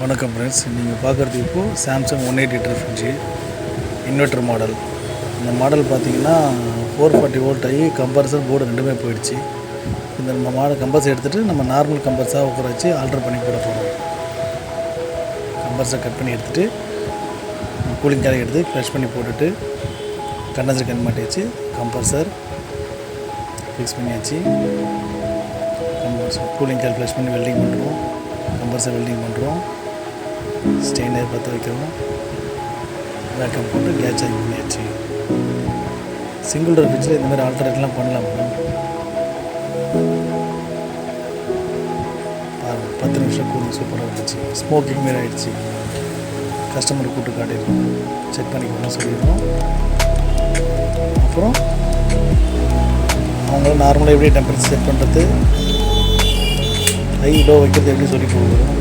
வணக்கம் ஃப்ரெண்ட்ஸ், நீங்கள் பார்க்குறது இப்போது Samsung 180 litre fridge inverter model. இந்த மாடல் பார்த்திங்கன்னா 440 வோல்ட் ஆகி கம்ப்ரஸர் போர்டு ரெண்டுமே போயிடுச்சு. இந்த நம்ம மாடல் கம்ப்ரஸர் எடுத்துகிட்டு நம்ம நார்மல் கம்ப்ரஸராக உட்கார வச்சு ஆல்ட்ரு பண்ணி போட போகிறோம். கம்ப்ரஸரை கட் பண்ணி எடுத்துகிட்டு கூலிங் காலை எடுத்து ப்ரெஷ் பண்ணி போட்டுட்டு கண்டன்சர் கட் மாட்டி வச்சு கம்ப்ரஸர் ஃபிக்ஸ் பண்ணியாச்சு. கம்ப்ரஸர் கூலிங் கால் ப்ரெஷ் பண்ணி வெல்டிங் பண்ணுறோம். கம்ப்ரஸர் வெல்டிங் பண்ணுறோம். ஸ்டெயினர் பற்ற வைக்கிறோம். வேக்கம் போட்டு கேஸ் சார்ஜ் பண்ணியாச்சு. சிங்கிள் டோர் ஃப்ரிட்ஜில் இந்தமாதிரி ஆல்டர்னேட்லாம் பண்ணலாம் மேடம். பாருங்கள், 10 நிமிஷம் கூலிங் சூப்பராக இருந்துச்சு. ஸ்மோக்கிங் மாரி ஆகிடுச்சு. கஸ்டமர் கூப்பிட்டு காட்டிடுவோம், செக் பண்ணிக்கணும்னு சொல்லிடுவோம். அப்புறம் அவங்கள நார்மலாக எப்படி டெம்பரேச்சர் செட் பண்ணுறது, ஹை லோ வைக்கிறது எப்படி சொல்லி கொடுக்குறோம்.